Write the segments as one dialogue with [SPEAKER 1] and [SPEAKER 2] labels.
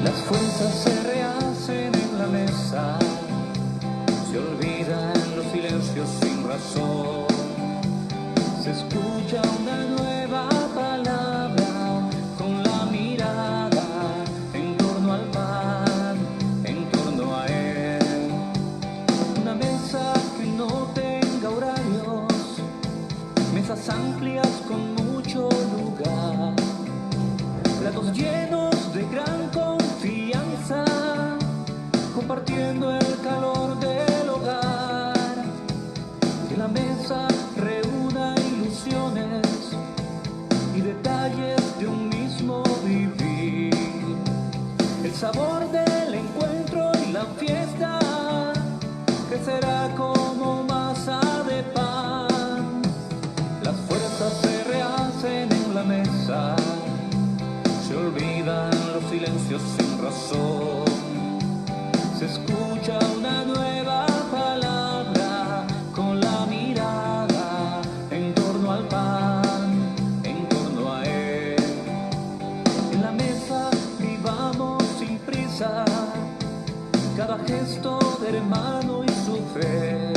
[SPEAKER 1] Las fuerzas se rehacen en la mesa, se olvidan los silencios sin razón. Se escucha una nueva palabra con la mirada en torno al pan, en torno a él. Una mesa que no tenga horarios, mesas amplias con mucho lugar, platos llenos de gran confianza, compartiendo el calor del hogar. Que la mesa reúna ilusiones y detalles de un mismo vivir. El sabor del encuentro y la fiesta crecerá como masa de pan. Las fuerzas se rehacen en la mesa, se olvidan los silencios sin razón. Se escucha una nueva palabra con la mirada en torno al pan, en torno a él. En la mesa vivamos sin prisa cada gesto de hermano y su fe.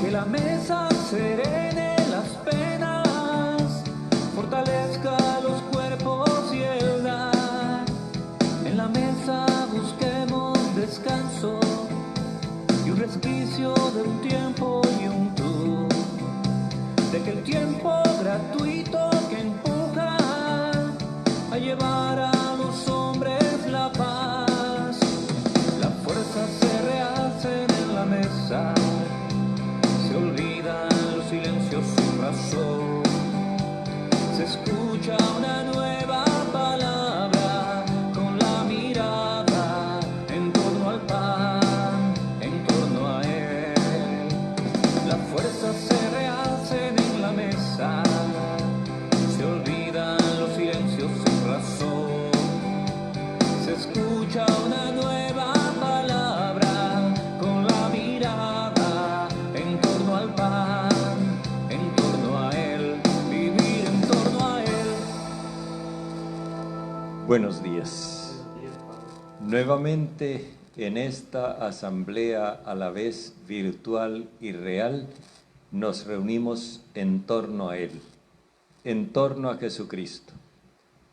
[SPEAKER 1] Que la mesa serene las penas, fortalezca los cuerpos y el dar. En la mesa busquemos descanso y un resquicio de un tiempo y un tú, de que el tiempo gratuito que empuja a llevar a los hombres la paz. Las fuerzas se rehacen en la mesa, se olvidan los silencios sin razón. Se escucha una nueva palabra con la mirada en torno al pan, en torno a él. Las fuerzas se rehacen en la mesa, se olvidan los silencios sin razón. Se escucha una nueva palabra con la mirada en torno al pan, en torno a él, vivir en torno a él.
[SPEAKER 2] Buenos días. Nuevamente en esta asamblea a la vez virtual y real nos reunimos en torno a Él, en torno a Jesucristo,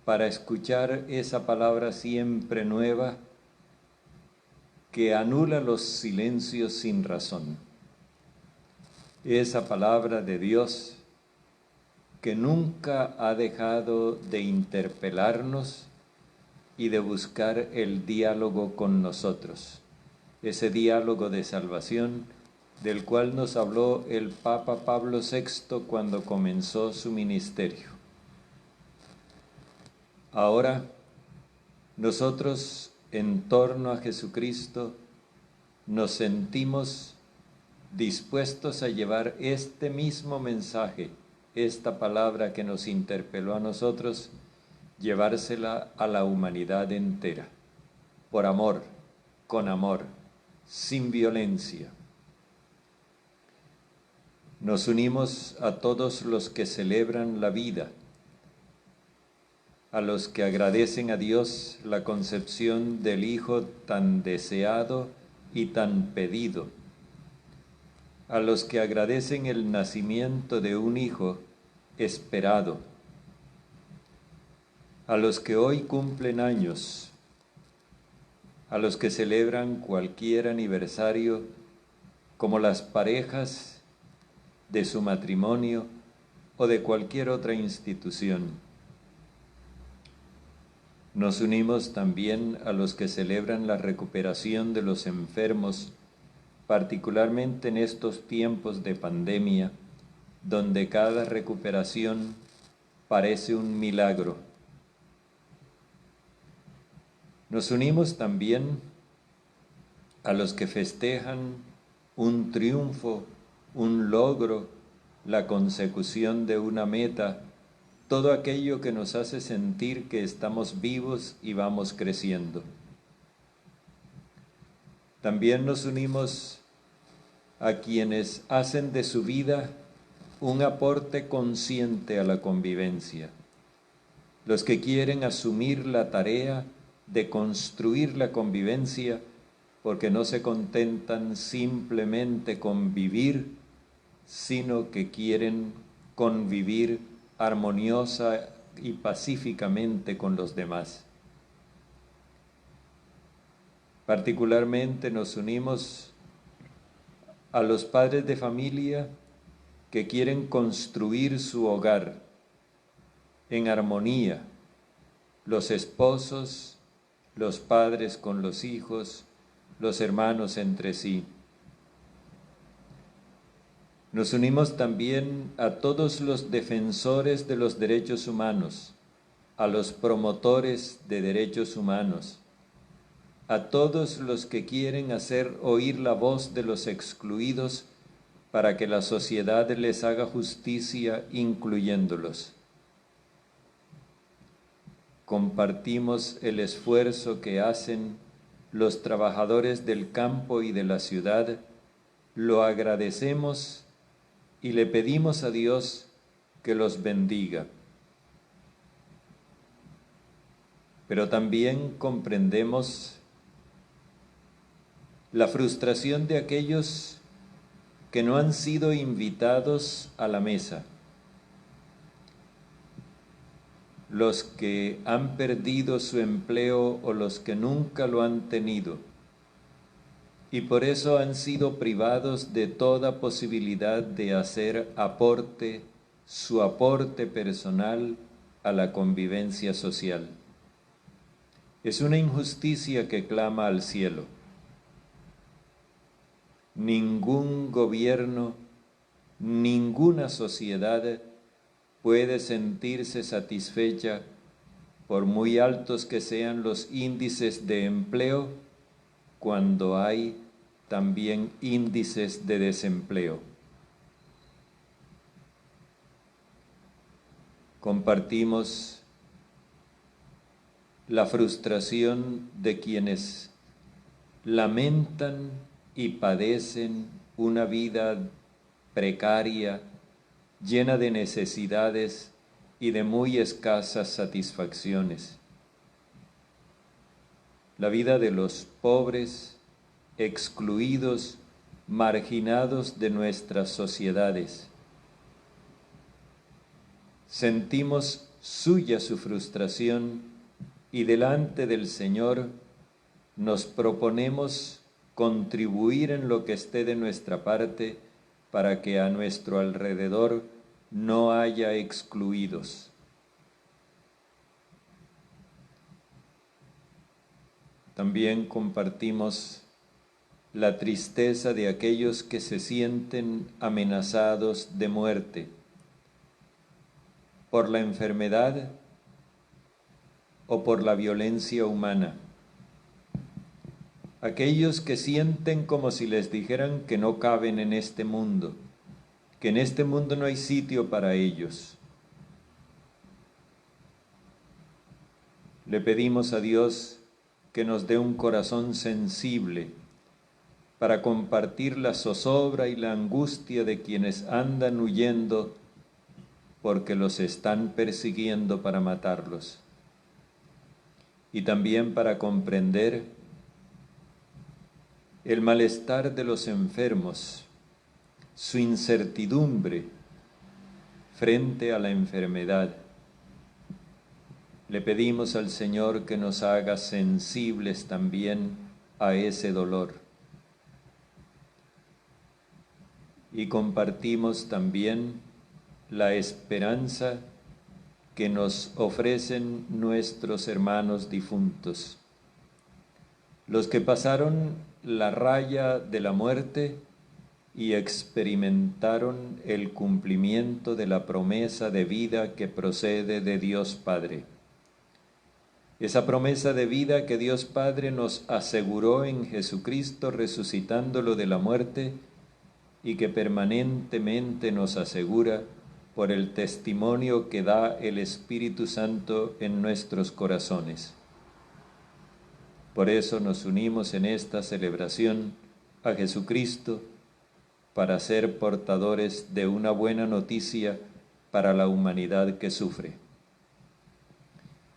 [SPEAKER 2] para escuchar esa palabra siempre nueva que anula los silencios sin razón. Esa palabra de Dios que nunca ha dejado de interpelarnos y de buscar el diálogo con nosotros, ese diálogo de salvación del cual nos habló el Papa Pablo VI cuando comenzó su ministerio. Ahora, nosotros en torno a Jesucristo nos sentimos dispuestos a llevar este mismo mensaje, esta palabra que nos interpeló a nosotros, llevársela a la humanidad entera, por amor, con amor, sin violencia. Nos unimos a todos los que celebran la vida, a los que agradecen a Dios la concepción del Hijo tan deseado y tan pedido, a los que agradecen el nacimiento de un Hijo esperado, a los que hoy cumplen años, a los que celebran cualquier aniversario, como las parejas de su matrimonio o de cualquier otra institución. Nos unimos también a los que celebran la recuperación de los enfermos, particularmente en estos tiempos de pandemia, donde cada recuperación parece un milagro. Nos unimos también a los que festejan un triunfo, un logro, la consecución de una meta, todo aquello que nos hace sentir que estamos vivos y vamos creciendo. También nos unimos a quienes hacen de su vida un aporte consciente a la convivencia, los que quieren asumir la tarea de construir la convivencia, porque no se contentan simplemente con vivir, sino que quieren convivir armoniosa y pacíficamente con los demás. Particularmente nos unimos a los padres de familia que quieren construir su hogar en armonía, los esposos, los padres con los hijos, los hermanos entre sí. Nos unimos también a todos los defensores de los derechos humanos, a los promotores de derechos humanos, a todos los que quieren hacer oír la voz de los excluidos para que la sociedad les haga justicia incluyéndolos. Compartimos el esfuerzo que hacen los trabajadores del campo y de la ciudad, lo agradecemos y le pedimos a Dios que los bendiga. Pero también comprendemos la frustración de aquellos que no han sido invitados a la mesa, los que han perdido su empleo o los que nunca lo han tenido, y por eso han sido privados de toda posibilidad de hacer su aporte personal a la convivencia social. Es una injusticia que clama al cielo. Ningún gobierno, ninguna sociedad puede sentirse satisfecha, por muy altos que sean los índices de empleo, cuando hay también índices de desempleo. Compartimos la frustración de quienes lamentan y padecen una vida precaria, llena de necesidades y de muy escasas satisfacciones. La vida de los pobres, excluidos, marginados de nuestras sociedades. Sentimos suya su frustración y delante del Señor nos proponemos contribuir en lo que esté de nuestra parte para que a nuestro alrededor no haya excluidos. También compartimos la tristeza de aquellos que se sienten amenazados de muerte por la enfermedad o por la violencia humana. Aquellos que sienten como si les dijeran que no caben en este mundo, que en este mundo no hay sitio para ellos. Le pedimos a Dios que nos dé un corazón sensible para compartir la zozobra y la angustia de quienes andan huyendo porque los están persiguiendo para matarlos. Y también para comprender el malestar de los enfermos, su incertidumbre frente a la enfermedad. Le pedimos al Señor que nos haga sensibles también a ese dolor. Y compartimos también la esperanza que nos ofrecen nuestros hermanos difuntos, los que pasaron la raya de la muerte y experimentaron el cumplimiento de la promesa de vida que procede de Dios Padre. Esa promesa de vida que Dios Padre nos aseguró en Jesucristo resucitándolo de la muerte y que permanentemente nos asegura por el testimonio que da el Espíritu Santo en nuestros corazones. Por eso nos unimos en esta celebración a Jesucristo para ser portadores de una buena noticia para la humanidad que sufre.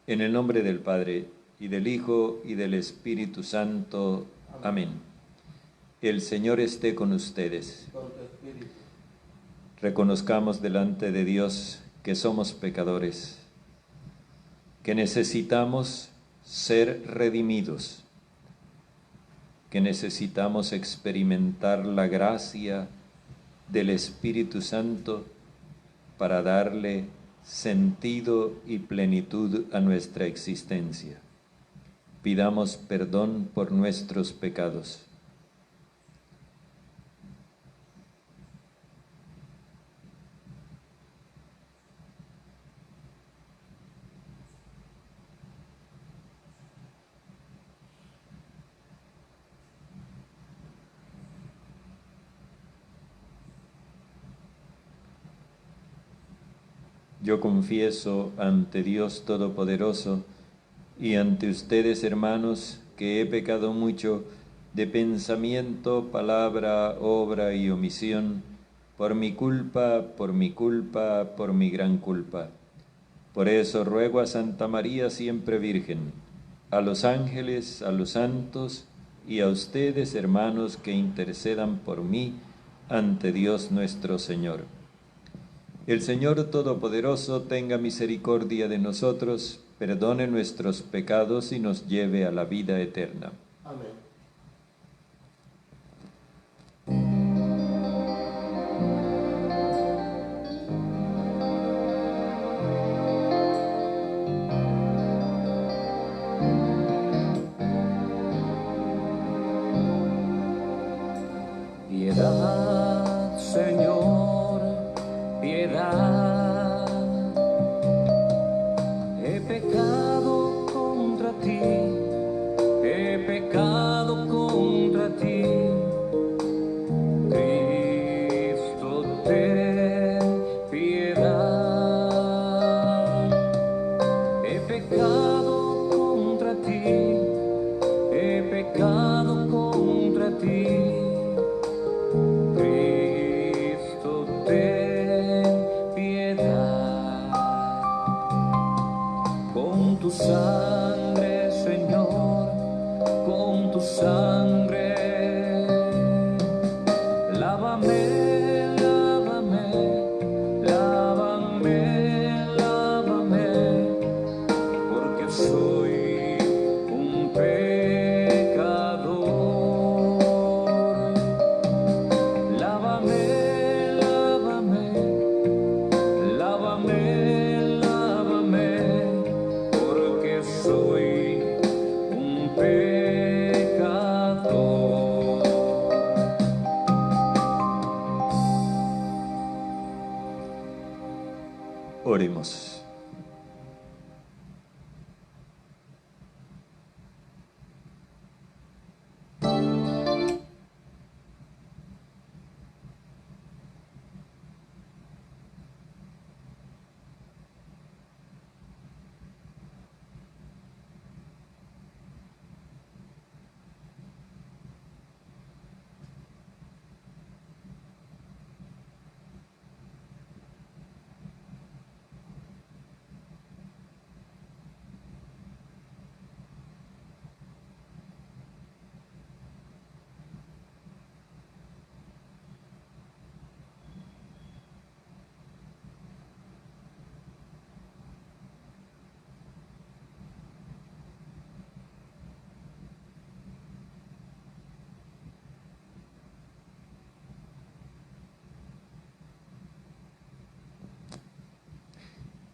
[SPEAKER 2] En el nombre del Padre, y del Hijo, y del Espíritu Santo. Amén. El Señor esté con ustedes. Reconozcamos delante de Dios que somos pecadores, que necesitamos ser redimidos, que necesitamos experimentar la gracia del Espíritu Santo para darle sentido y plenitud a nuestra existencia. Pidamos perdón por nuestros pecados. Yo confieso ante Dios Todopoderoso y ante ustedes, hermanos, que he pecado mucho de pensamiento, palabra, obra y omisión, por mi culpa, por mi gran culpa. Por eso ruego a Santa María siempre Virgen, a los ángeles, a los santos y a ustedes, hermanos, que intercedan por mí ante Dios nuestro Señor. El Señor Todopoderoso tenga misericordia de nosotros, perdone nuestros pecados y nos lleve a la vida eterna.
[SPEAKER 3] Amén.
[SPEAKER 1] Piedad, Señor, piedad. He pecado contra ti, he pecado contra ti. Cristo, ten piedad. He pecado contra ti, he pecado contra ti. Cristo, ten piedad. Con tu sangre, Señor, con tu sangre, lávame, lávame, lávame, lávame, porque soy un pecador. Lávame, lávame, lávame, lávame, porque soy un pecador.
[SPEAKER 2] Oremos.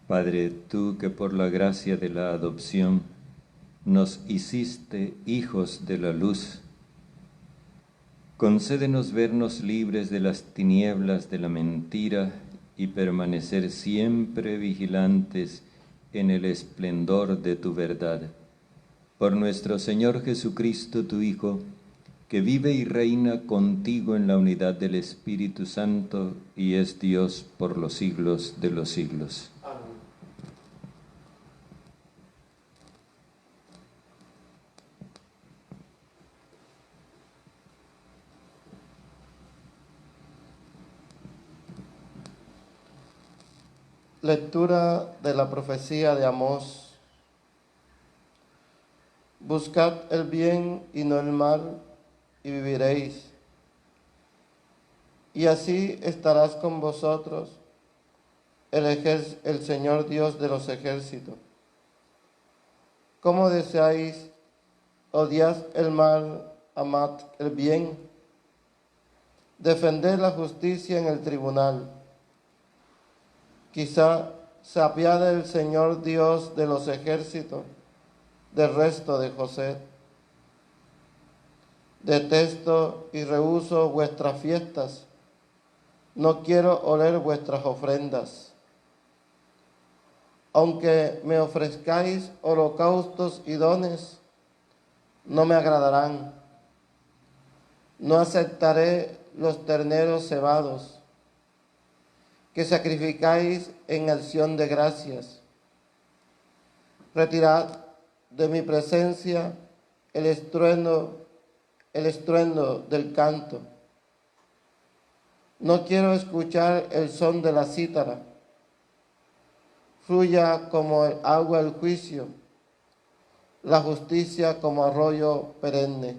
[SPEAKER 2] Padre, tú que por la gracia de la adopción nos hiciste hijos de la luz, concédenos vernos libres de las tinieblas de la mentira y permanecer siempre vigilantes en el esplendor de tu verdad. Por nuestro Señor Jesucristo, tu Hijo, que vive y reina contigo en la unidad del Espíritu Santo y es Dios por los siglos de los siglos.
[SPEAKER 3] Amén. Lectura de la profecía de Amós. Buscad el bien y no el mal, y viviréis. Y así estarás con vosotros el Señor Dios de los ejércitos. ¿Cómo deseáis, odiad el mal, amad el bien? Defended la justicia en el tribunal. Quizá se apiade el Señor Dios de los ejércitos del resto de José. Detesto y rehúso vuestras fiestas. No quiero oler vuestras ofrendas. Aunque me ofrezcáis holocaustos y dones, no me agradarán. No aceptaré los terneros cebados que sacrificáis en acción de gracias. Retirad de mi presencia el estruendo del canto. No quiero escuchar el son de la cítara. Fluya como el agua el juicio, la justicia como arroyo perenne.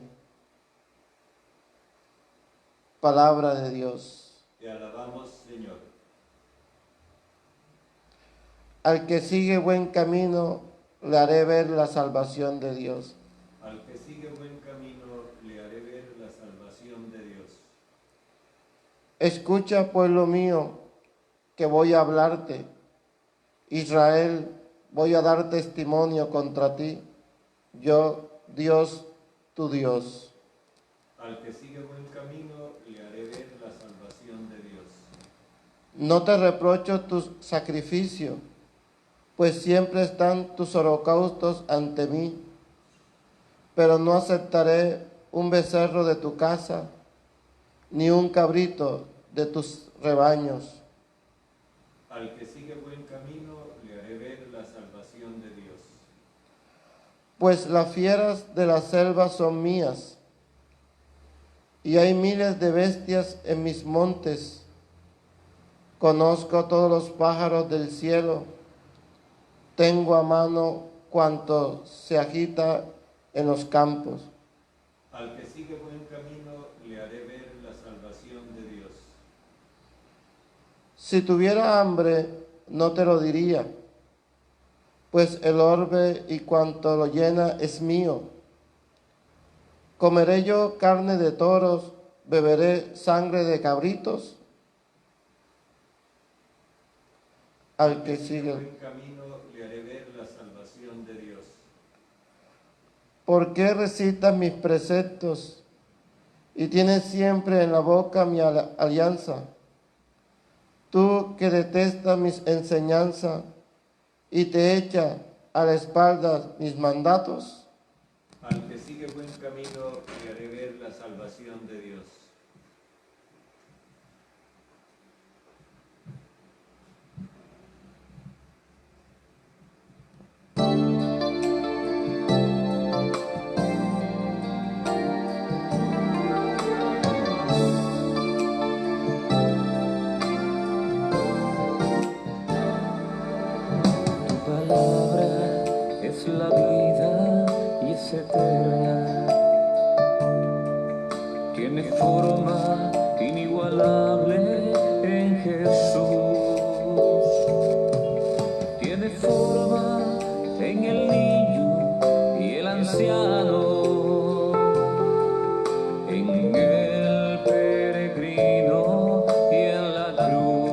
[SPEAKER 3] Palabra de Dios.
[SPEAKER 2] Te alabamos, Señor.
[SPEAKER 3] Al que sigue buen camino, le haré ver la salvación de Dios.
[SPEAKER 2] Al que sigue buen camino, le haré ver la salvación de Dios.
[SPEAKER 3] Escucha, pueblo mío, que voy a hablarte. Israel, voy a dar testimonio contra ti. Yo, Dios, tu Dios.
[SPEAKER 2] Al que sigue buen camino, le haré ver la salvación de Dios.
[SPEAKER 3] No te reprocho tus sacrificios, pues siempre están tus holocaustos ante mí. Pero no aceptaré un becerro de tu casa, ni un cabrito de tus rebaños.
[SPEAKER 2] Al que sigue buen camino, le haré ver la salvación de Dios.
[SPEAKER 3] Pues las fieras de la selva son mías, y hay miles de bestias en mis montes. Conozco todos los pájaros del cielo, tengo a mano cuanto se agita en los campos.
[SPEAKER 2] Al que sigue buen camino, le haré ver la salvación de Dios.
[SPEAKER 3] Si tuviera hambre, no te lo diría, pues el orbe y cuanto lo llena es mío. ¿Comeré yo carne de toros, beberé sangre de cabritos? Al que sigue
[SPEAKER 2] buen camino, le haré ver la salvación de Dios.
[SPEAKER 3] ¿Por qué recitas mis preceptos y tienes siempre en la boca mi alianza? Tú que detestas mis enseñanzas y te echa a la espalda mis mandatos.
[SPEAKER 2] Al que sigue buen camino, le haré ver la salvación de Dios.
[SPEAKER 1] Tu palabra es la vida y es eterna. Tiene forma inigualable en Jesús. Tiene forma en el niño y el anciano, en el peregrino y en la cruz.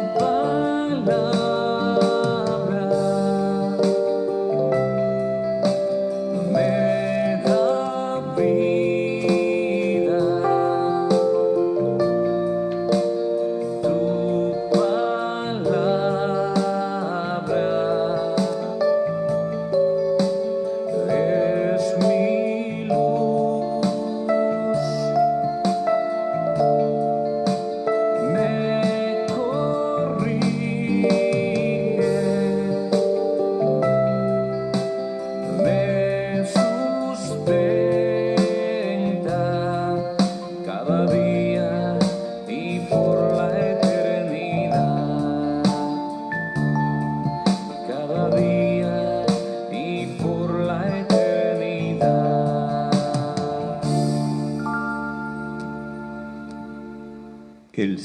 [SPEAKER 1] Tu palabra me da vida. Tu palabra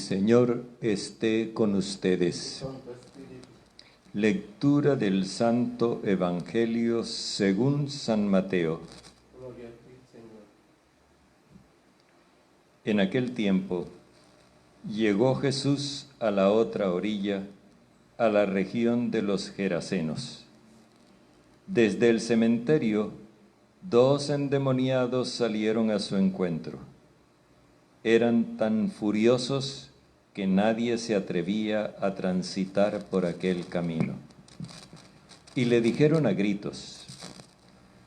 [SPEAKER 2] Señor esté con ustedes. Lectura del Santo Evangelio según San Mateo. En aquel tiempo llegó Jesús a la otra orilla, a la región de los Gerasenos. Desde el cementerio, 2 endemoniados salieron a su encuentro. Eran tan furiosos que nadie se atrevía a transitar por aquel camino. Y le dijeron a gritos: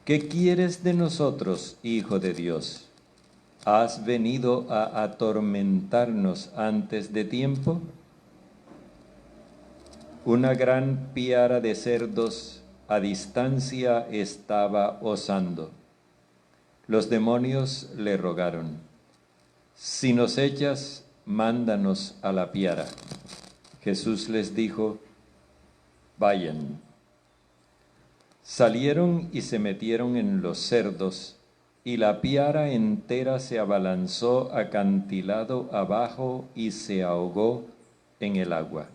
[SPEAKER 2] ¿qué quieres de nosotros, Hijo de Dios? ¿Has venido a atormentarnos antes de tiempo? Una gran piara de cerdos a distancia estaba osando. Los demonios le rogaron: si nos echas, mándanos a la piara. Jesús les dijo: vayan. Salieron y se metieron en los cerdos, y la piara entera se abalanzó acantilado abajo y se ahogó en el agua.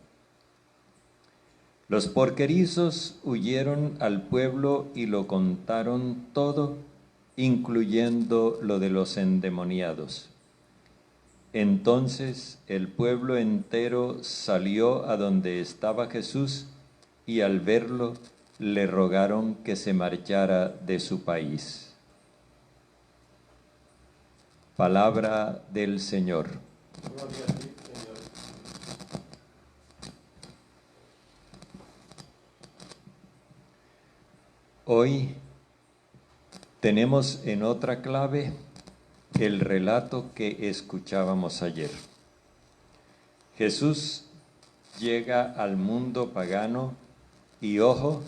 [SPEAKER 2] Los porquerizos huyeron al pueblo y lo contaron todo, incluyendo lo de los endemoniados. Entonces el pueblo entero salió a donde estaba Jesús y al verlo le rogaron que se marchara de su país. Palabra del Señor.
[SPEAKER 3] Gloria a ti, Señor.
[SPEAKER 2] Hoy tenemos en otra clave el relato que escuchábamos ayer. Jesús llega al mundo pagano y ojo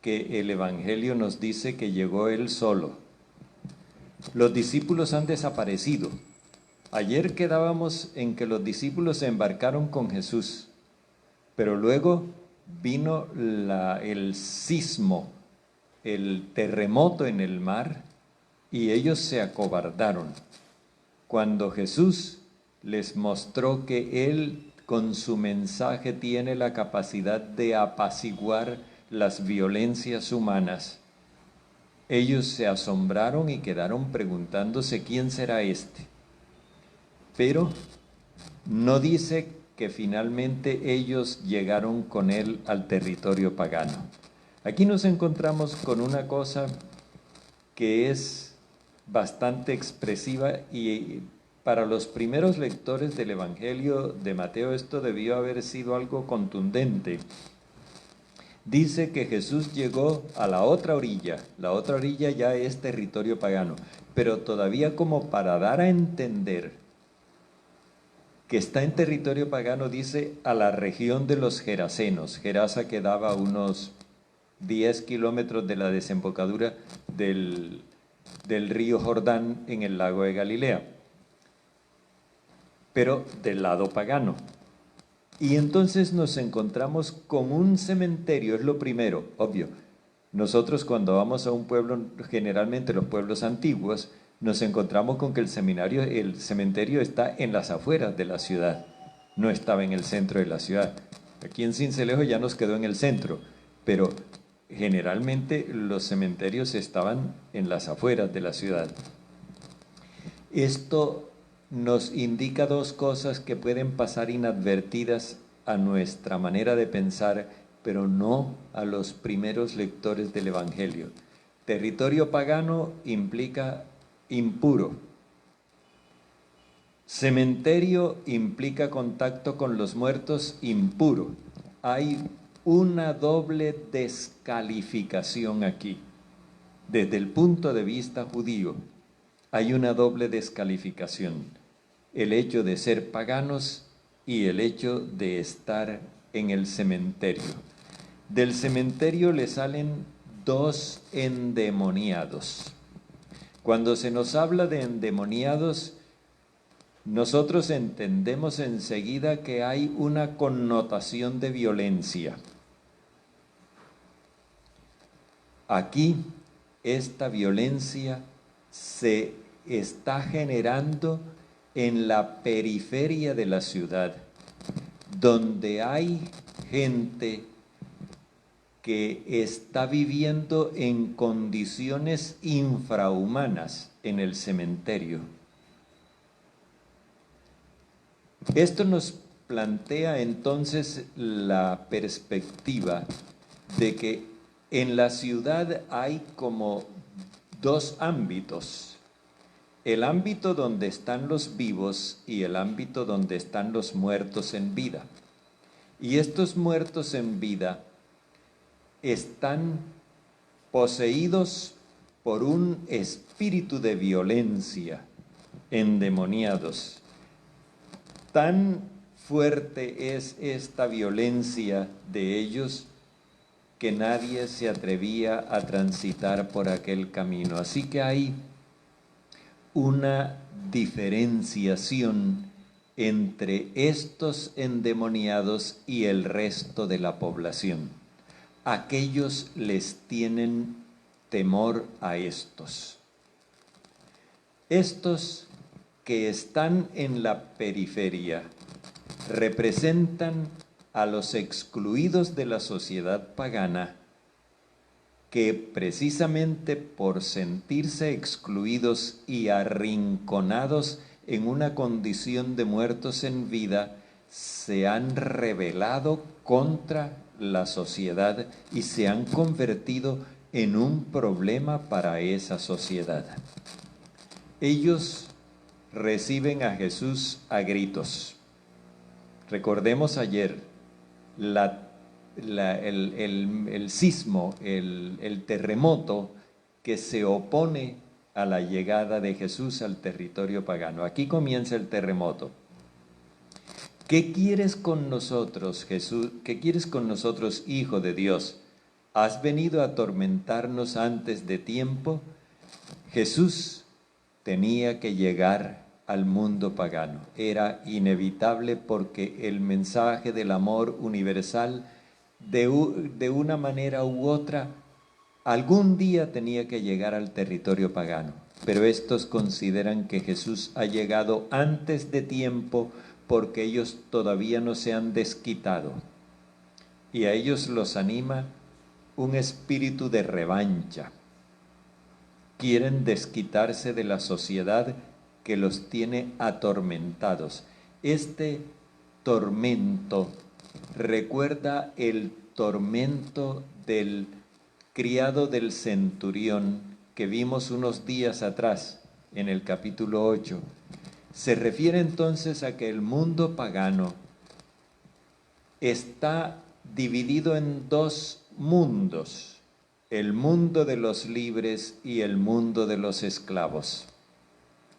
[SPEAKER 2] que el Evangelio nos dice que llegó él solo. Los discípulos han desaparecido. Ayer quedábamos en que los discípulos se embarcaron con Jesús, pero luego vino el sismo, el terremoto en el mar, y ellos se acobardaron. Cuando Jesús les mostró que Él con su mensaje tiene la capacidad de apaciguar las violencias humanas, ellos se asombraron y quedaron preguntándose quién será este. Pero no dice que finalmente ellos llegaron con Él al territorio pagano. Aquí nos encontramos con una cosa que es bastante expresiva y para los primeros lectores del Evangelio de Mateo esto debió haber sido algo contundente. Dice que Jesús llegó a la otra orilla ya es territorio pagano, pero todavía como para dar a entender que está en territorio pagano, dice a la región de los Gerasenos. Gerasa quedaba a unos 10 kilómetros de la desembocadura del río Jordán en el lago de Galilea, pero del lado pagano. Y entonces nos encontramos con un cementerio, es lo primero, obvio. Nosotros cuando vamos a un pueblo, generalmente los pueblos antiguos, nos encontramos con que el cementerio está en las afueras de la ciudad, no estaba en el centro de la ciudad. Aquí en Sincelejo ya nos quedó en el centro, pero generalmente los cementerios estaban en las afueras de la ciudad. Esto nos indica dos cosas que pueden pasar inadvertidas a nuestra manera de pensar, pero no a los primeros lectores del Evangelio. Territorio pagano implica impuro. Cementerio implica contacto con los muertos, impuro. Hay una doble descalificación aquí. Desde el punto de vista judío, hay una doble descalificación. El hecho de ser paganos y el hecho de estar en el cementerio. Del cementerio le salen 2 endemoniados. Cuando se nos habla de endemoniados, nosotros entendemos enseguida que hay una connotación de violencia. Aquí, esta violencia se está generando en la periferia de la ciudad, donde hay gente que está viviendo en condiciones infrahumanas en el cementerio. Esto nos plantea entonces la perspectiva de que en la ciudad hay como dos ámbitos: el ámbito donde están los vivos y el ámbito donde están los muertos en vida. Y estos muertos en vida están poseídos por un espíritu de violencia, endemoniados. Tan fuerte es esta violencia de ellos que nadie se atrevía a transitar por aquel camino. Así que hay una diferenciación entre estos endemoniados y el resto de la población. Aquellos les tienen temor a estos. Estos que están en la periferia representan a los excluidos de la sociedad pagana, que precisamente por sentirse excluidos y arrinconados en una condición de muertos en vida, se han rebelado contra la sociedad y se han convertido en un problema para esa sociedad. Ellos reciben a Jesús a gritos. Recordemos ayer el sismo, el terremoto que se opone a la llegada de Jesús al territorio pagano. Aquí comienza el terremoto. ¿Qué quieres con nosotros, Jesús? ¿Qué quieres con nosotros, Hijo de Dios? ¿Has venido a atormentarnos antes de tiempo? Jesús tenía que llegar al mundo pagano. Era inevitable porque el mensaje del amor universal, de una manera u otra, algún día tenía que llegar al territorio pagano. Pero estos consideran que Jesús ha llegado antes de tiempo porque ellos todavía no se han desquitado. Y a ellos los anima un espíritu de revancha. Quieren desquitarse de la sociedad que los tiene atormentados. Este tormento recuerda el tormento del criado del centurión que vimos unos días atrás en el capítulo 8. Se refiere entonces a que el mundo pagano está dividido en dos mundos: el mundo de los libres y el mundo de los esclavos.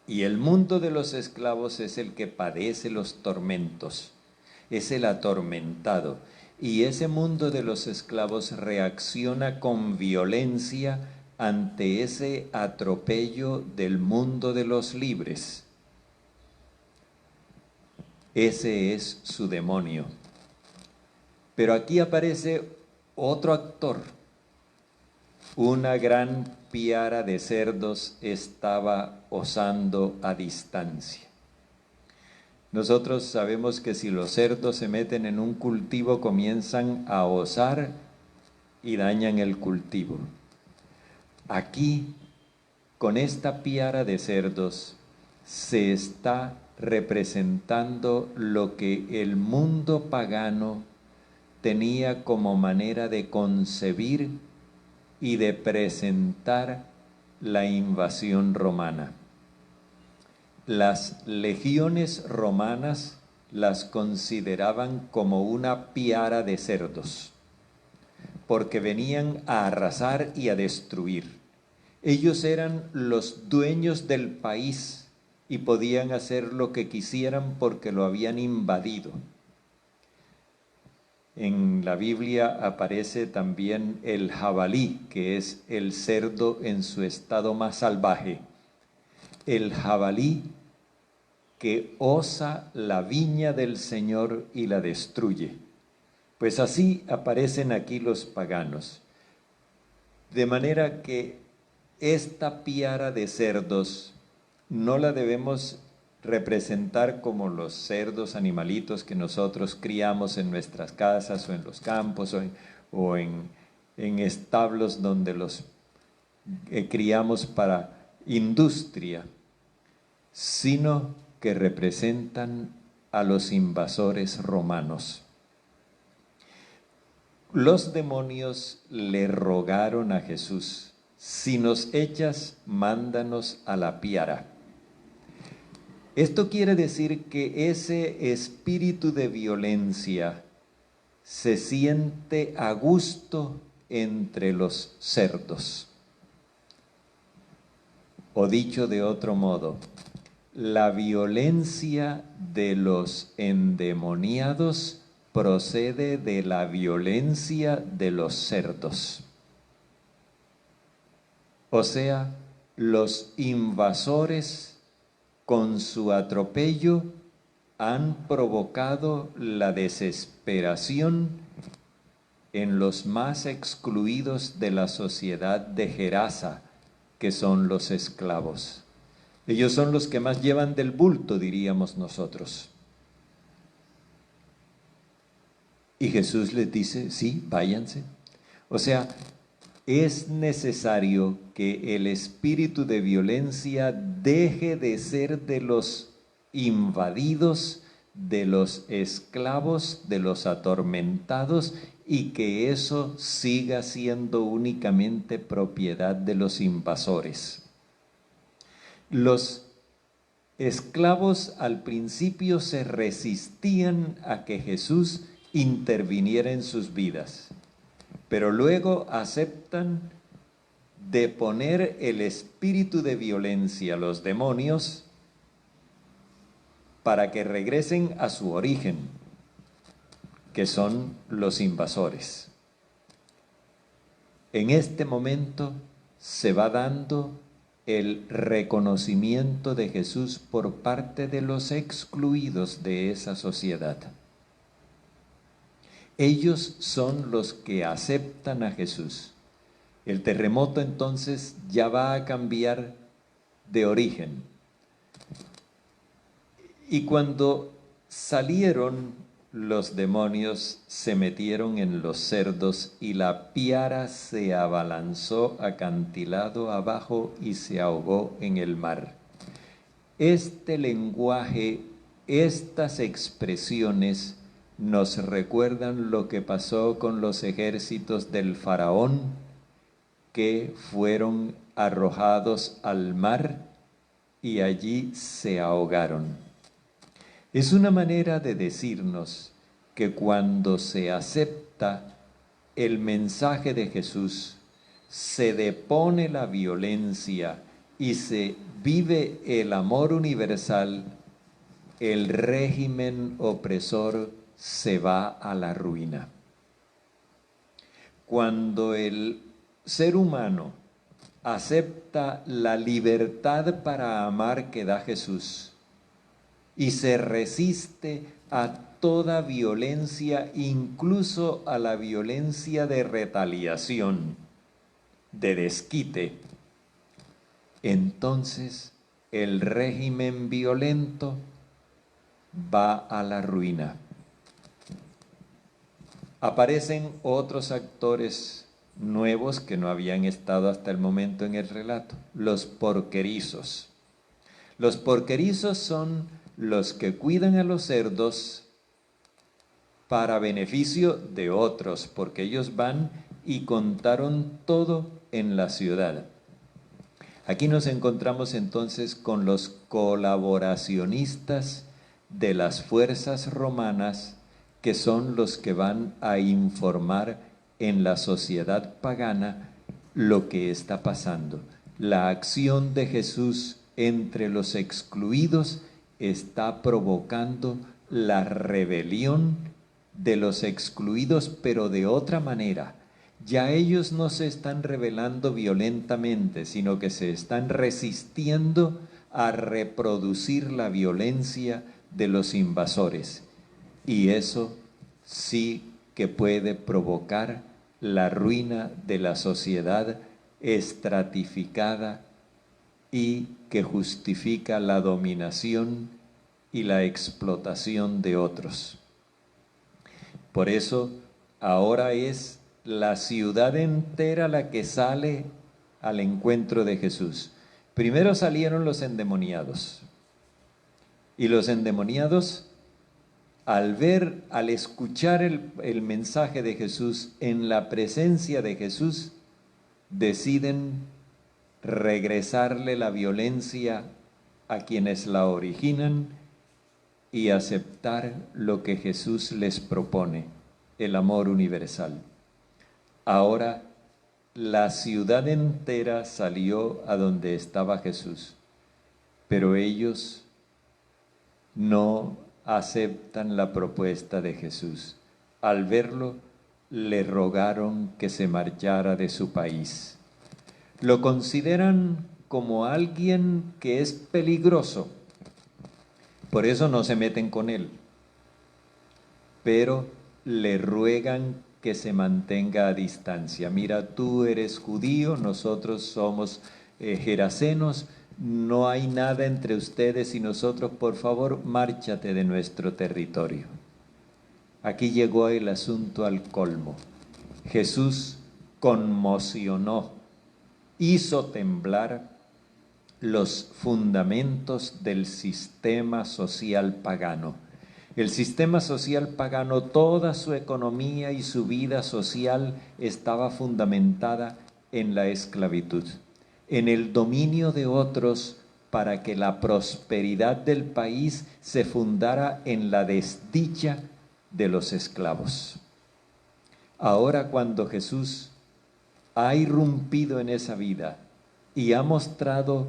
[SPEAKER 2] Y el mundo de los esclavos es el que padece los tormentos, es el atormentado. Y ese mundo de los esclavos reacciona con violencia ante ese atropello del mundo de los libres. Ese es su demonio. Pero aquí aparece otro actor. Una gran piara de cerdos estaba osando a distancia. Nosotros sabemos que si los cerdos se meten en un cultivo, comienzan a osar y dañan el cultivo. Aquí, con esta piara de cerdos, se está representando lo que el mundo pagano tenía como manera de concebir y de presentar la invasión romana. Las legiones romanas las consideraban como una piara de cerdos, porque venían a arrasar y a destruir. Ellos eran los dueños del país y podían hacer lo que quisieran porque lo habían invadido. En la Biblia aparece también el jabalí, que es el cerdo en su estado más salvaje. El jabalí que osa la viña del Señor y la destruye. Pues así aparecen aquí los paganos. De manera que esta piara de cerdos no la debemos representar como los cerdos, animalitos que nosotros criamos en nuestras casas o en los campos o en establos donde los criamos para industria, sino que representan a los invasores romanos. Los demonios le rogaron a Jesús: si nos echas, mándanos a la piara. Esto quiere decir que ese espíritu de violencia se siente a gusto entre los cerdos. O dicho de otro modo, la violencia de los endemoniados procede de la violencia de los cerdos. O sea, los invasores con su atropello han provocado la desesperación en los más excluidos de la sociedad de Gerasa, que son los esclavos. Ellos son los que más llevan del bulto, diríamos nosotros. Y Jesús les dice: sí, váyanse. O sea, es necesario que el espíritu de violencia deje de ser de los invadidos, de los esclavos, de los atormentados, y que eso siga siendo únicamente propiedad de los invasores. Los esclavos al principio se resistían a que Jesús interviniera en sus vidas, pero luego aceptan deponer el espíritu de violencia, los demonios, para que regresen a su origen, que son los invasores. En este momento se va dando el reconocimiento de Jesús por parte de los excluidos de esa sociedad. Ellos son los que aceptan a Jesús. El terremoto entonces ya va a cambiar de origen. Y cuando salieron los demonios, se metieron en los cerdos y la piara se abalanzó acantilado abajo y se ahogó en el mar. Este lenguaje, estas expresiones nos recuerdan lo que pasó con los ejércitos del faraón, que fueron arrojados al mar y allí se ahogaron. Es una manera de decirnos que cuando se acepta el mensaje de Jesús, se depone la violencia y se vive el amor universal, el régimen opresor se va a la ruina. Cuando el ser humano acepta la libertad para amar que da Jesús y se resiste a toda violencia, incluso a la violencia de retaliación, de desquite, entonces el régimen violento va a la ruina. Aparecen otros actores nuevos que no habían estado hasta el momento en el relato, los porquerizos. Los porquerizos son los que cuidan a los cerdos para beneficio de otros, porque ellos van y contaron todo en la ciudad. Aquí nos encontramos entonces con los colaboracionistas de las fuerzas romanas, que son los que van a informar en la sociedad pagana lo que está pasando. La acción de Jesús entre los excluidos está provocando la rebelión de los excluidos, pero de otra manera. Ya ellos no se están rebelando violentamente, sino que se están resistiendo a reproducir la violencia de los invasores. Y eso sí que puede provocar la ruina de la sociedad estratificada y que justifica la dominación y la explotación de otros. Por eso ahora es la ciudad entera la que sale al encuentro de Jesús. Primero salieron los endemoniados, y los endemoniados, al escuchar el mensaje de Jesús, en la presencia de Jesús, deciden regresarle la violencia a quienes la originan y aceptar lo que Jesús les propone, el amor universal. Ahora la ciudad entera salió a donde estaba Jesús, pero ellos no aceptan la propuesta de Jesús. Al verlo, le rogaron que se marchara de su país. Lo consideran como alguien que es peligroso, por eso no se meten con él, pero le ruegan que se mantenga a distancia. Mira, tú eres judío, nosotros somos gerasenos, no hay nada entre ustedes y nosotros, por favor, márchate de nuestro territorio. Aquí llegó el asunto al colmo. Jesús conmocionó, hizo temblar los fundamentos del sistema social pagano. El sistema social pagano, toda su economía y su vida social estaba fundamentada en la esclavitud, en el dominio de otros para que la prosperidad del país se fundara en la desdicha de los esclavos. Ahora, cuando Jesús ha irrumpido en esa vida y ha mostrado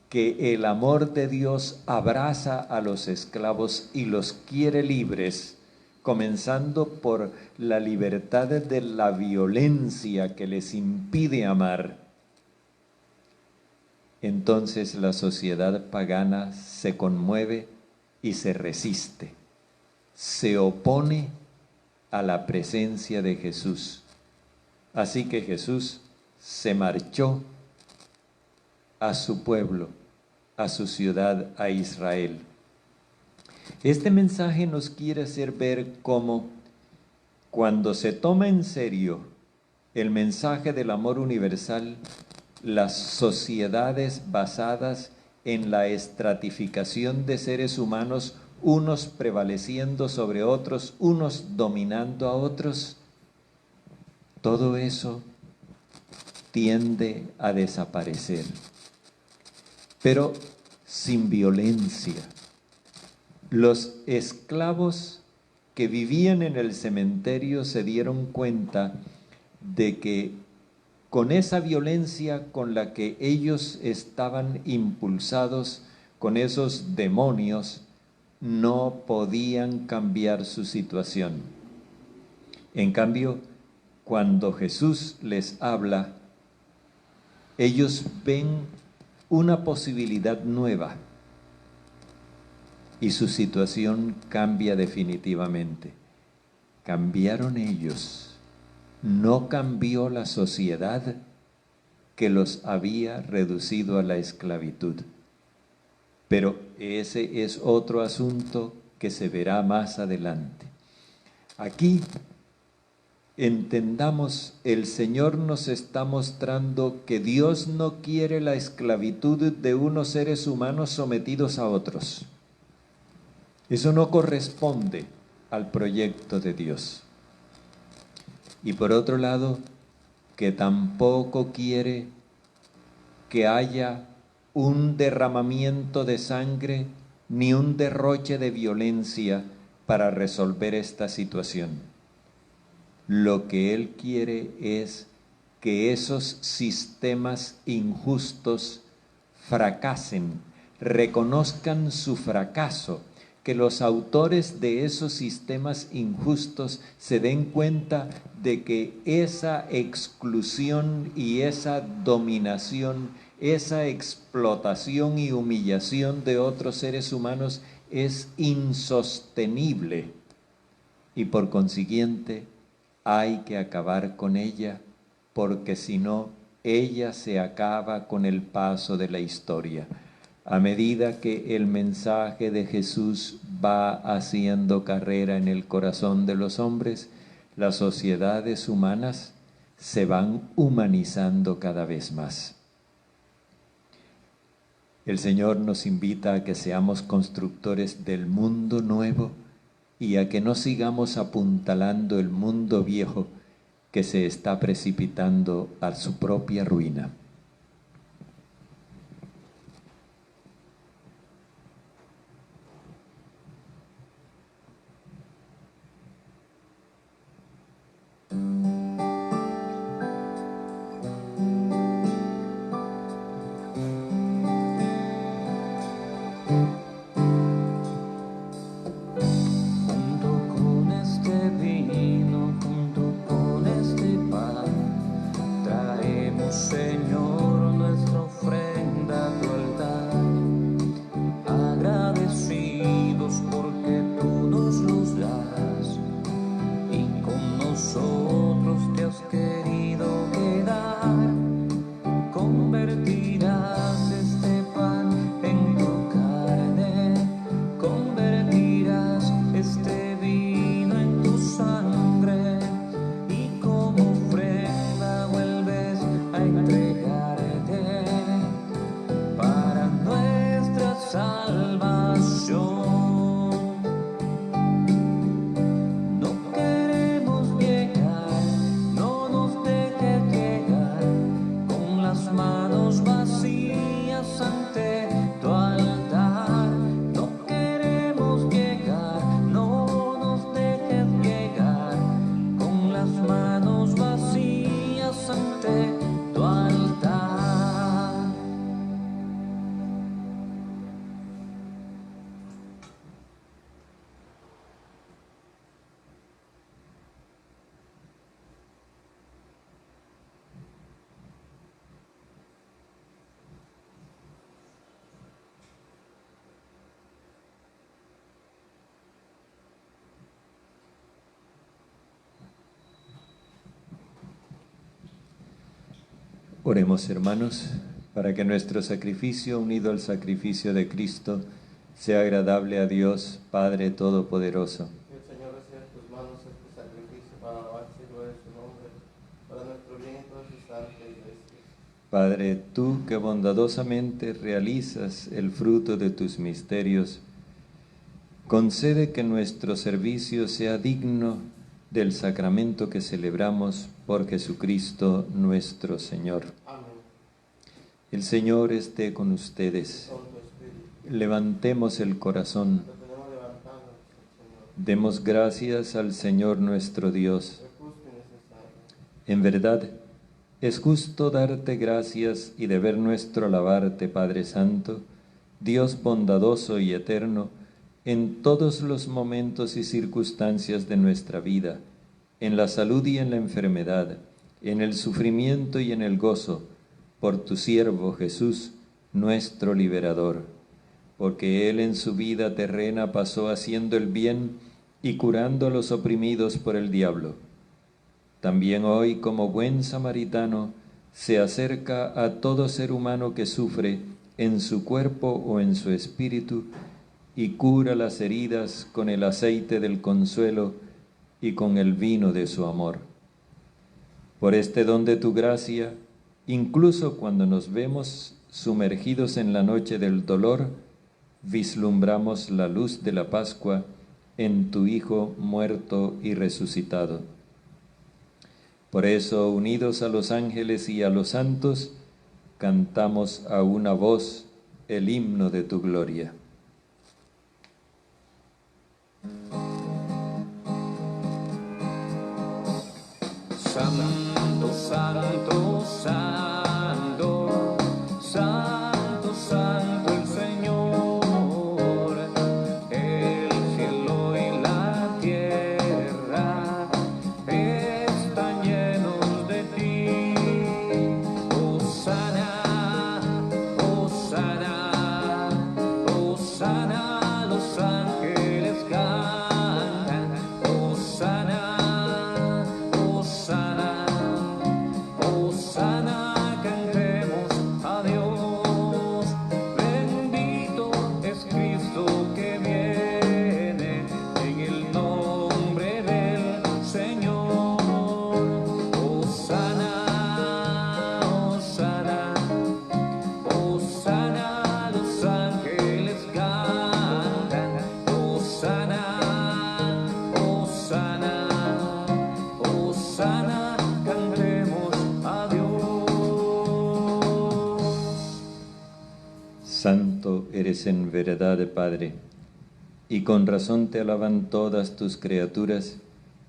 [SPEAKER 2] que el amor de Dios abraza a los esclavos y los quiere libres, comenzando por la libertad de la violencia que les impide amar, entonces la sociedad pagana se conmueve y se resiste, se opone a la presencia de Jesús. Así que Jesús se marchó a su pueblo, a su ciudad, a Israel. Este mensaje nos quiere hacer ver cómo, cuando se toma en serio el mensaje del amor universal, las sociedades basadas en la estratificación de seres humanos, unos prevaleciendo sobre otros, unos dominando a otros, todo eso tiende a desaparecer, pero sin violencia. Los esclavos que vivían en el cementerio se dieron cuenta de que con esa violencia con la que ellos estaban impulsados, con esos demonios, no podían cambiar su situación. En cambio, cuando Jesús les habla, ellos ven una posibilidad nueva y su situación cambia definitivamente. Cambiaron ellos, no cambió la sociedad que los había reducido a la esclavitud. Pero ese es otro asunto que se verá más adelante. Aquí entendamos, el Señor nos está mostrando que Dios no quiere la esclavitud de unos seres humanos sometidos a otros. Eso no corresponde al proyecto de Dios. Y por otro lado, que tampoco quiere que haya un derramamiento de sangre ni un derroche de violencia para resolver esta situación. Lo que Él quiere es que esos sistemas injustos fracasen, reconozcan su fracaso, que los autores de esos sistemas injustos se den cuenta de que esa exclusión y esa dominación, esa explotación y humillación de otros seres humanos es insostenible y por consiguiente hay que acabar con ella, porque si no, ella se acaba con el paso de la historia. A medida que el mensaje de Jesús va haciendo carrera en el corazón de los hombres, las sociedades humanas se van humanizando cada vez más. El Señor nos invita a que seamos constructores del mundo nuevo y a que no sigamos apuntalando el mundo viejo que se está precipitando a su propia ruina.
[SPEAKER 1] Señor, nuestra ofrenda a tu altar, agradecidos porque tú nos los das y con nosotros te has querido quedar. Convertirás este pan en tu carne, convertirás este vino en tu sangre y como ofrenda vuelves a entregarte para nuestra salvación. No queremos llegar, no nos dejes llegar con las manos vacías ante tu altar. No queremos llegar, no nos dejes llegar con las manos vacías ante tu altar.
[SPEAKER 2] Oremos, hermanos, para que nuestro sacrificio, unido al sacrificio de Cristo, sea agradable a Dios, Padre Todopoderoso.
[SPEAKER 3] Que el Señor reciba en tus manos este sacrificio para alabarse y gloria de su nombre, para nuestro bien y toda su santa iglesia.
[SPEAKER 2] Padre, tú que bondadosamente realizas el fruto de tus misterios, concede que nuestro servicio sea digno del sacramento que celebramos por Jesucristo nuestro Señor.
[SPEAKER 3] Amén.
[SPEAKER 2] El Señor esté con ustedes.
[SPEAKER 3] Con tu espíritu.
[SPEAKER 2] Levantemos el corazón.
[SPEAKER 3] Lo tenemos levantado, Señor.
[SPEAKER 2] Demos gracias al Señor nuestro Dios.
[SPEAKER 3] Es justo y necesario.
[SPEAKER 2] En verdad, es justo darte gracias y deber nuestro alabarte, Padre Santo, Dios bondadoso y eterno, en todos los momentos y circunstancias de nuestra vida, en la salud y en la enfermedad, en el sufrimiento y en el gozo, por tu siervo Jesús, nuestro liberador, porque Él en su vida terrena pasó haciendo el bien y curando a los oprimidos por el diablo. También hoy, como buen samaritano, se acerca a todo ser humano que sufre en su cuerpo o en su espíritu y cura las heridas con el aceite del consuelo y con el vino de su amor. Por este don de tu gracia, incluso cuando nos vemos sumergidos en la noche del dolor, vislumbramos la luz de la Pascua en tu Hijo muerto y resucitado. Por eso, unidos a los ángeles y a los santos, cantamos a una voz el himno de tu gloria.
[SPEAKER 1] Santo, santo, santo, santo, santo el Señor, el cielo y la tierra están llenos de ti. Hosana, hosana, hosana, los ángeles cantan. Hosana, Hosana, Hosana, cantemos a Dios. Bendito
[SPEAKER 2] Santo eres en verdad, Padre, y con razón te alaban todas tus criaturas,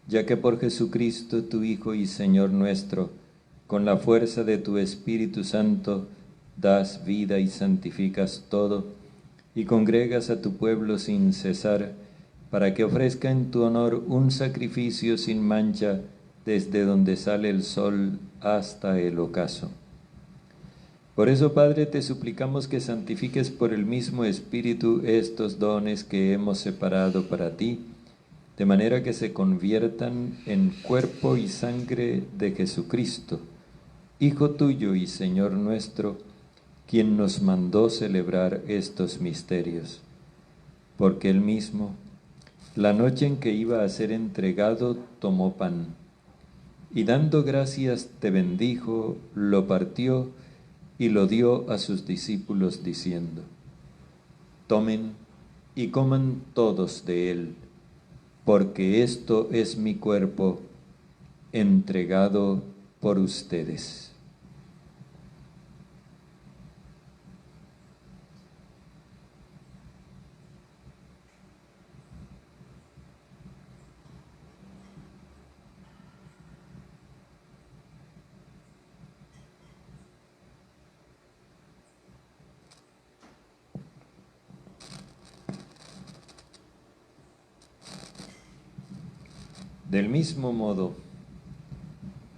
[SPEAKER 2] ya que por Jesucristo, tu Hijo y Señor nuestro, con la fuerza de tu Espíritu Santo, das vida y santificas todo, y congregas a tu pueblo sin cesar, para que ofrezca en tu honor un sacrificio sin mancha desde donde sale el sol hasta el ocaso. Por eso, Padre, te suplicamos que santifiques por el mismo Espíritu estos dones que hemos separado para ti, de manera que se conviertan en cuerpo y sangre de Jesucristo, Hijo tuyo y Señor nuestro, quien nos mandó celebrar estos misterios. Porque él mismo, la noche en que iba a ser entregado, tomó pan, y dando gracias te bendijo, lo partió y lo dio a sus discípulos diciendo: Tomen y coman todos de él, porque esto es mi cuerpo entregado por ustedes. Del mismo modo,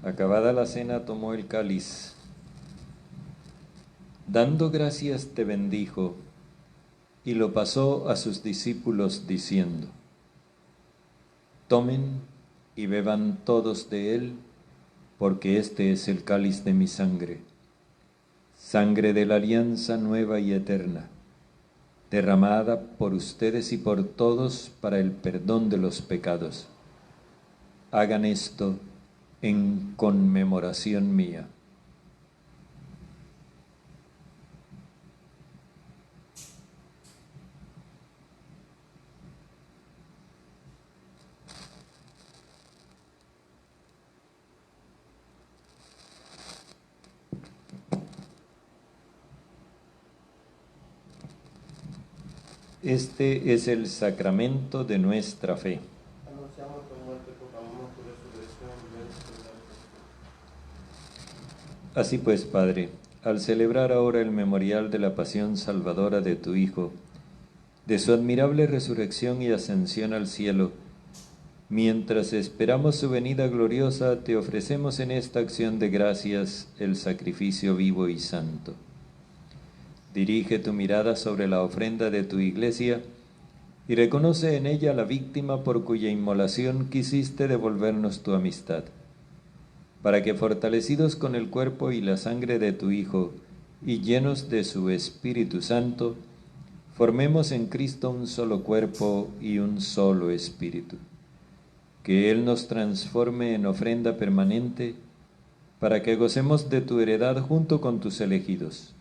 [SPEAKER 2] acabada la cena, tomó el cáliz. Dando gracias te bendijo, y lo pasó a sus discípulos diciendo: Tomen y beban todos de él, porque este es el cáliz de mi sangre, sangre de la alianza nueva y eterna, derramada por ustedes y por todos para el perdón de los pecados. Hagan esto en conmemoración mía. Este es el sacramento de nuestra fe.
[SPEAKER 3] Anunciamos tu muerte, proclamamos tu resurrección.
[SPEAKER 2] Así pues, Padre, al celebrar ahora el memorial de la pasión salvadora de tu Hijo, de su admirable resurrección y ascensión al cielo, mientras esperamos su venida gloriosa, te ofrecemos en esta acción de gracias el sacrificio vivo y santo. Dirige tu mirada sobre la ofrenda de tu Iglesia y reconoce en ella la víctima por cuya inmolación quisiste devolvernos tu amistad, para que, fortalecidos con el cuerpo y la sangre de tu Hijo y llenos de su Espíritu Santo, formemos en Cristo un solo cuerpo y un solo espíritu. Que Él nos transforme en ofrenda permanente, para que gocemos de tu heredad junto con tus elegidos,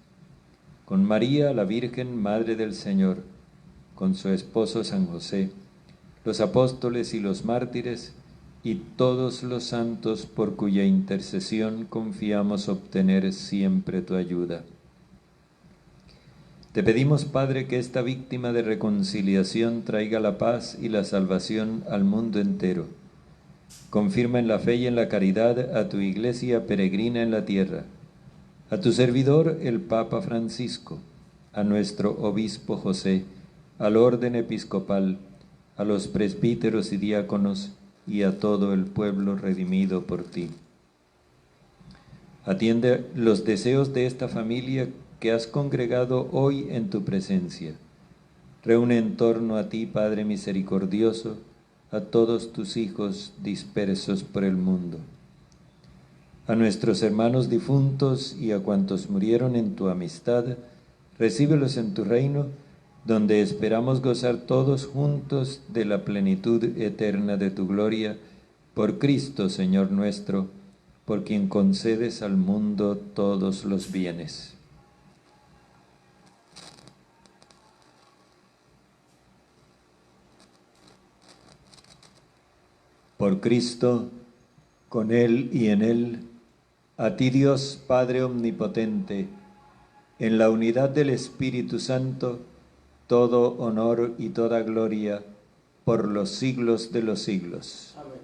[SPEAKER 2] con María, la Virgen, Madre del Señor, con su esposo San José, los apóstoles y los mártires, y todos los santos por cuya intercesión confiamos obtener siempre tu ayuda. Te pedimos, Padre, que esta víctima de reconciliación traiga la paz y la salvación al mundo entero. Confirma en la fe y en la caridad a tu Iglesia peregrina en la tierra, a tu servidor el Papa Francisco, a nuestro Obispo José, al orden episcopal, a los presbíteros y diáconos, y a todo el pueblo redimido por ti. Atiende los deseos de esta familia que has congregado hoy en tu presencia. Reúne en torno a ti, Padre misericordioso, a todos tus hijos dispersos por el mundo. A nuestros hermanos difuntos y a cuantos murieron en tu amistad, recíbelos en tu reino, donde esperamos gozar todos juntos de la plenitud eterna de tu gloria, por Cristo, Señor nuestro, por quien concedes al mundo todos los bienes. Por Cristo, con Él y en Él, a ti Dios Padre Omnipotente, en la unidad del Espíritu Santo, todo honor y toda gloria por los siglos de los siglos.
[SPEAKER 3] Amén.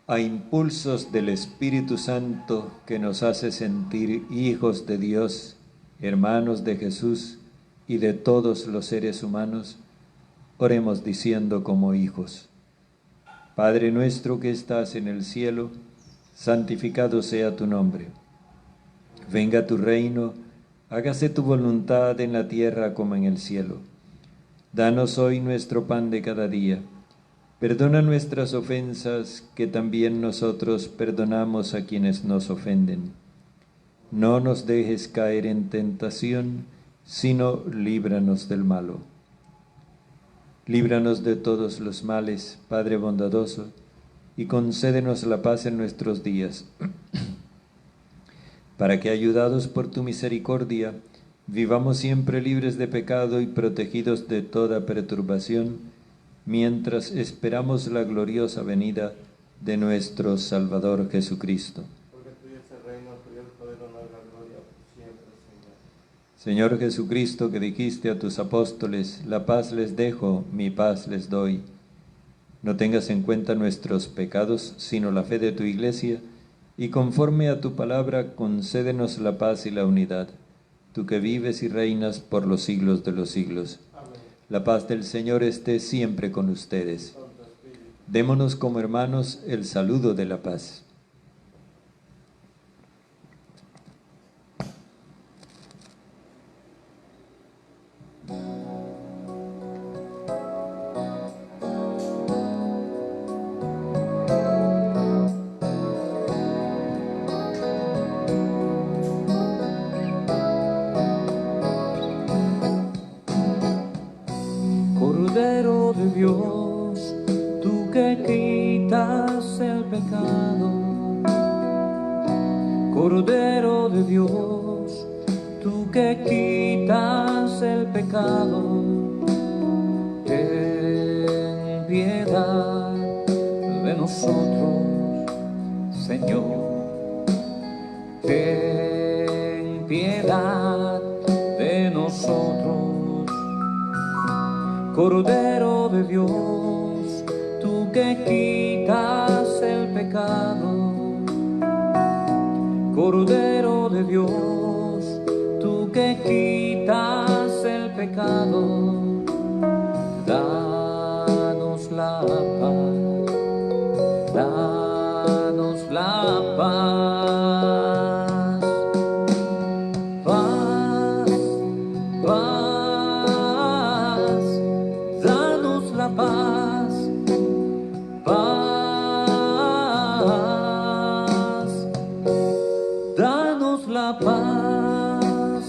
[SPEAKER 2] A impulsos del Espíritu Santo que nos hace sentir hijos de Dios, hermanos de Jesús y de todos los seres humanos, oremos diciendo como hijos: Padre nuestro que estás en el cielo, santificado sea tu nombre. Venga tu reino, hágase tu voluntad en la tierra como en el cielo. Danos hoy nuestro pan de cada día. Perdona nuestras ofensas, que también nosotros perdonamos a quienes nos ofenden. No nos dejes caer en tentación, sino líbranos del malo. Líbranos de todos los males, Padre bondadoso, y concédenos la paz en nuestros días, para que, ayudados por tu misericordia, vivamos siempre libres de pecado y protegidos de toda perturbación, mientras esperamos la gloriosa venida de nuestro Salvador Jesucristo.
[SPEAKER 3] Porque tuyo es el reino, tuyo el poder, honor, la gloria, por siempre, Señor.
[SPEAKER 2] Señor Jesucristo, que dijiste a tus apóstoles: la paz les dejo, mi paz les doy. No tengas en cuenta nuestros pecados, sino la fe de tu Iglesia, y conforme a tu palabra, concédenos la paz y la unidad, tú que vives y reinas por los siglos de los siglos.
[SPEAKER 3] Amén.
[SPEAKER 2] La paz del Señor esté siempre con ustedes.
[SPEAKER 3] Con tu espíritu.
[SPEAKER 2] Démonos como hermanos el saludo de la paz.
[SPEAKER 1] Cordero de Dios, tú que quitas el pecado. Cordero de Dios, tú que quitas el pecado. Ten piedad de nosotros, Señor. Ten piedad de nosotros. Cordero de Dios, tú que quitas el pecado. Cordero de Dios, tú que quitas el pecado. Danos la paz, danos la paz. Paz, paz, danos la paz. Paz, danos la paz.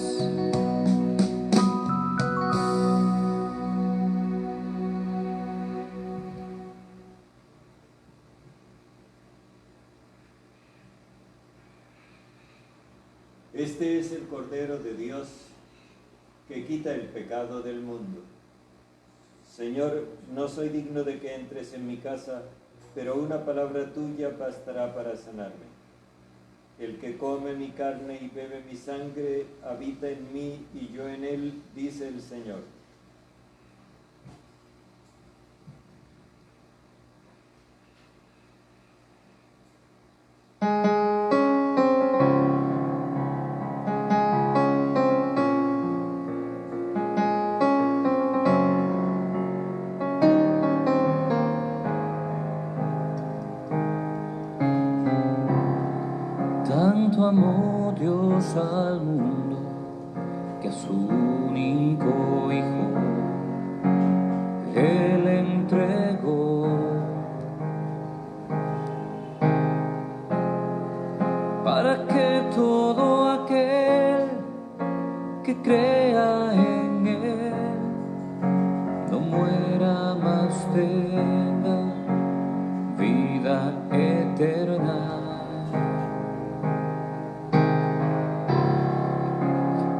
[SPEAKER 2] Este es el Cordero de Dios que quita el pecado del mundo. Señor, no soy digno de que entres en mi casa, pero una palabra tuya bastará para sanarme. El que come mi carne y bebe mi sangre habita en mí y yo en él, dice el Señor.
[SPEAKER 1] Tanto amó Dios al mundo que a su único Hijo Él entregó, para que todo aquel que crea en Él no muera, mas tenga vida eterna.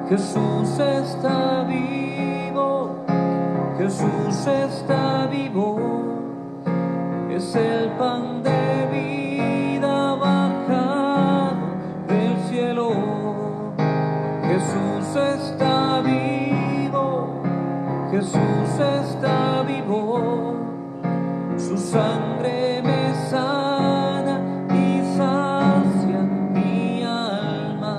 [SPEAKER 1] Jesús está vivo, Jesús está vivo, es el pan de vida bajado del cielo. Jesús está vivo, Jesús está vivo, su sangre me sana y sacia mi alma.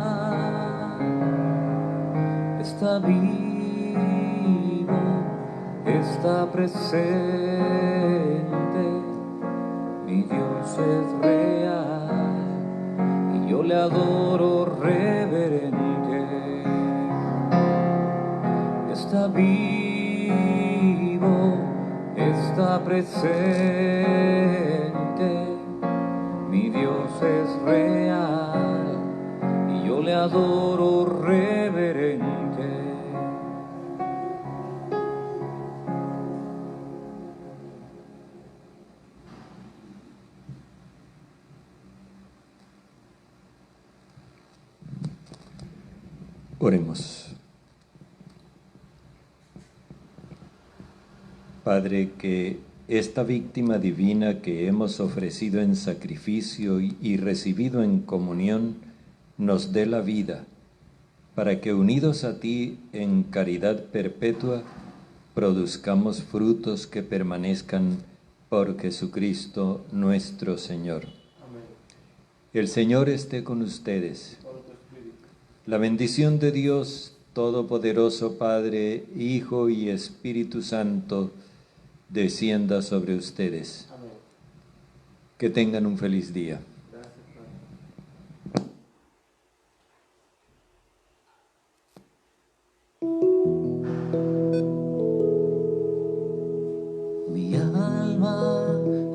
[SPEAKER 1] Está vivo, está presente, mi Dios es real y yo le adoro reverente. Está vivo, está presente, mi Dios es real y yo le adoro reverente.
[SPEAKER 2] Oremos. Padre, que esta víctima divina que hemos ofrecido en sacrificio y recibido en comunión nos dé la vida, para que unidos a ti en caridad perpetua, produzcamos frutos que permanezcan por Jesucristo nuestro Señor.
[SPEAKER 3] Amén.
[SPEAKER 2] El Señor esté con ustedes. La bendición de Dios Todopoderoso, Padre, Hijo y Espíritu Santo, descienda sobre ustedes.
[SPEAKER 3] Amén.
[SPEAKER 2] Que tengan un feliz día.
[SPEAKER 3] Gracias, Padre.
[SPEAKER 1] Mi alma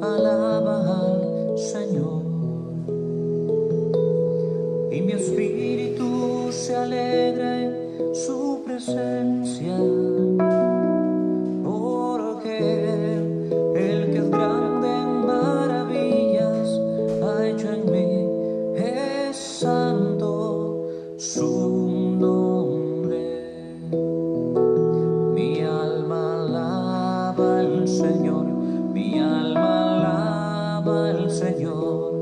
[SPEAKER 1] alaba al Señor y mi espíritu se alegra en su presencia, porque el que es grande en maravillas ha hecho en mí, es santo su nombre. Mi alma alaba al Señor, mi alma alaba al Señor.